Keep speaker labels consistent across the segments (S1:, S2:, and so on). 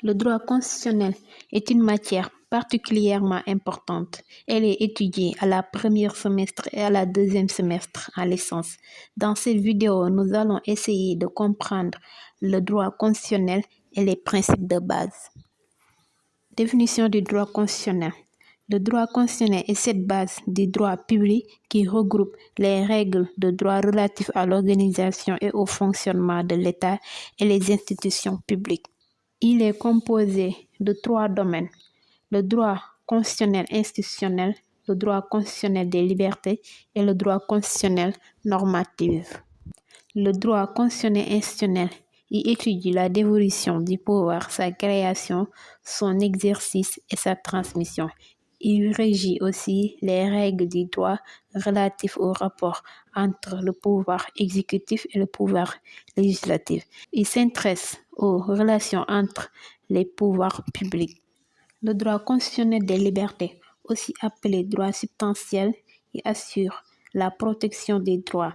S1: Le droit constitutionnel est une matière particulièrement importante. Elle est étudiée à la première semestre et à la deuxième semestre en licence. Dans cette vidéo, nous allons essayer de comprendre le droit constitutionnel et les principes de base. Définition du droit constitutionnel. Le droit constitutionnel est cette base du droit public qui regroupe les règles de droit relatives à l'organisation et au fonctionnement de l'État et les institutions publiques. Il est composé de 3 domaines: le droit constitutionnel institutionnel, le droit constitutionnel des libertés et le droit constitutionnel normatif. Le droit constitutionnel institutionnel y étudie la dévolution du pouvoir, sa création, son exercice et sa transmission. Il régit aussi les règles du droit relatifs au rapport entre le pouvoir exécutif et le pouvoir législatif. Il s'intéresse aux relations entre les pouvoirs publics. Le droit constitutionnel des libertés, aussi appelé droit substantiel, y assure la protection des droits.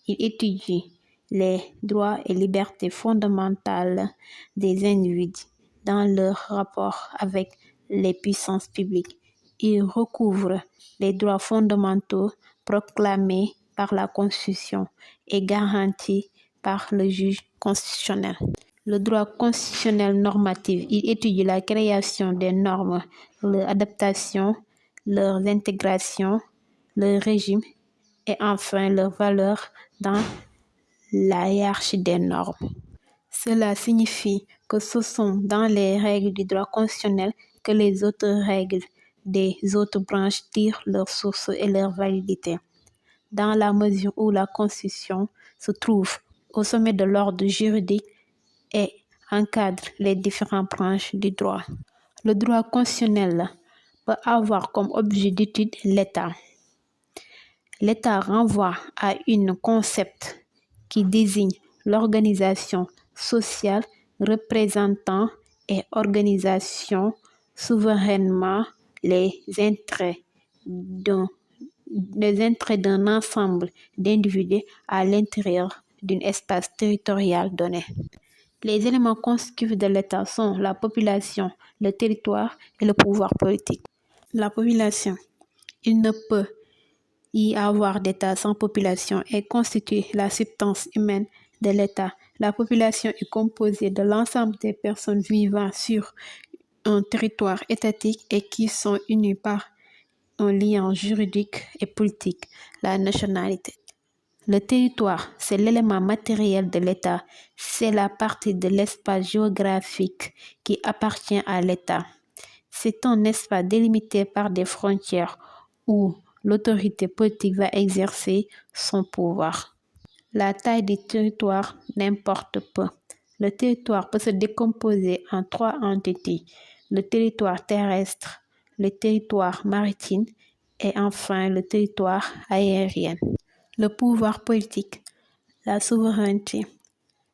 S1: Il étudie les droits et libertés fondamentales des individus dans leur rapport avec les puissances publiques. Il recouvre les droits fondamentaux proclamés par la Constitution et garantis par le juge constitutionnel. Le droit constitutionnel normatif, il étudie la création des normes, leur adaptation, leur intégration, leur régime et enfin leur valeur dans la hiérarchie des normes. Cela signifie que ce sont dans les règles du droit constitutionnel que les autres règles des autres branches tirent leur source et leur validité. Dans la mesure où la Constitution se trouve au sommet de l'ordre juridique et encadre les différentes branches du droit. Le droit constitutionnel peut avoir comme objet d'étude l'État. L'État renvoie à un concept qui désigne l'organisation sociale représentant et organisation souverainement les intérêts d'un ensemble d'individus à l'intérieur d'un espace territorial donné. Les éléments constitutifs de l'État sont la population, le territoire et le pouvoir politique. La population. Il ne peut y avoir d'État sans population et constitue la substance humaine de l'État. La population est composée de l'ensemble des personnes vivant sur un territoire étatique et qui sont unies par un lien juridique et politique, la nationalité. Le territoire, c'est l'élément matériel de l'État, c'est la partie de l'espace géographique qui appartient à l'État. C'est un espace délimité par des frontières où l'autorité politique va exercer son pouvoir. La taille du territoire n'importe peu. Le territoire peut se décomposer en 3 entités: le territoire terrestre, le territoire maritime et enfin le territoire aérien. Le pouvoir politique, la souveraineté.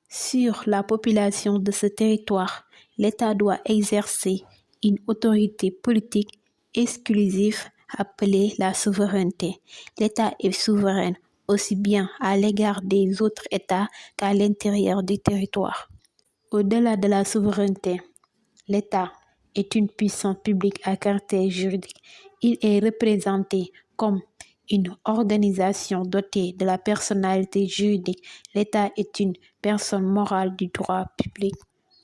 S1: Sur la population de ce territoire, l'État doit exercer une autorité politique exclusive appelée la souveraineté. L'État est souverain aussi bien à l'égard des autres États qu'à l'intérieur du territoire. Au-delà de la souveraineté, l'État est une puissance publique à caractère juridique. Il est représenté comme une organisation dotée de la personnalité juridique. L'État est une personne morale du droit public.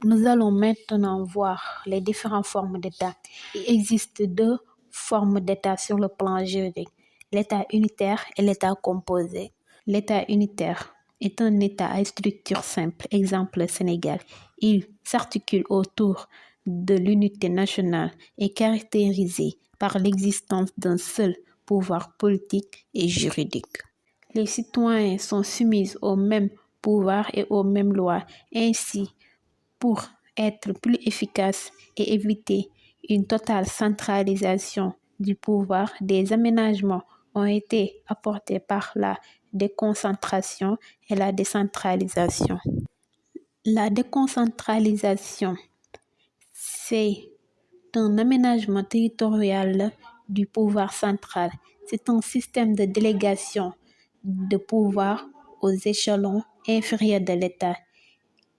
S1: Nous allons maintenant voir les différentes formes d'État. Il existe 2 formes d'État sur le plan juridique: l'État unitaire et l'État composé. L'État unitaire est un État à structure simple, exemple le Sénégal. Il s'articule autour de l'unité nationale et caractérisé par l'existence d'un seul pouvoir politique et juridique. Les citoyens sont soumis aux mêmes pouvoirs et aux mêmes lois. Ainsi, pour être plus efficace et éviter une totale centralisation du pouvoir, des aménagements ont été apportés par la déconcentration et la décentralisation. La déconcentralisation, c'est un aménagement territorial du pouvoir central. C'est un système de délégation de pouvoir aux échelons inférieurs de l'État,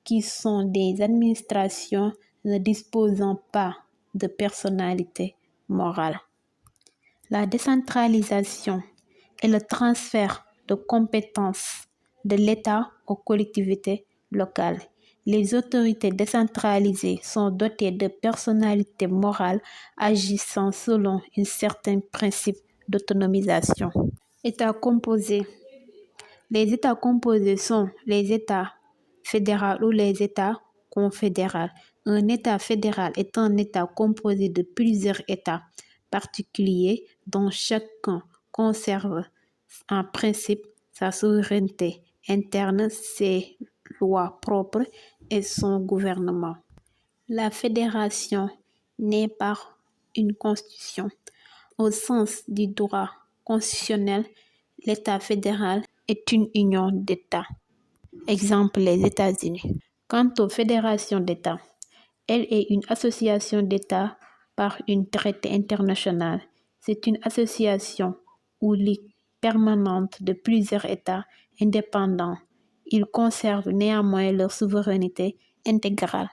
S1: qui sont des administrations ne disposant pas de personnalité morale. La décentralisation est le transfert de compétences de l'État aux collectivités locales. Les autorités décentralisées sont dotées de personnalités morales agissant selon un certain principe d'autonomisation. États composés. Les États composés sont les États fédéraux ou les États confédéraux. Un État fédéral est un État composé de plusieurs États particuliers dont chacun conserve en principe sa souveraineté interne, ses lois propres et son gouvernement. La fédération naît par une constitution. Au sens du droit constitutionnel, l'État fédéral est une union d'États. Exemple, les États-Unis. Quant aux fédérations d'États, elle est une association d'États par un traité international. C'est une association ou ligue permanente de plusieurs États indépendants. Ils conservent néanmoins leur souveraineté intégrale.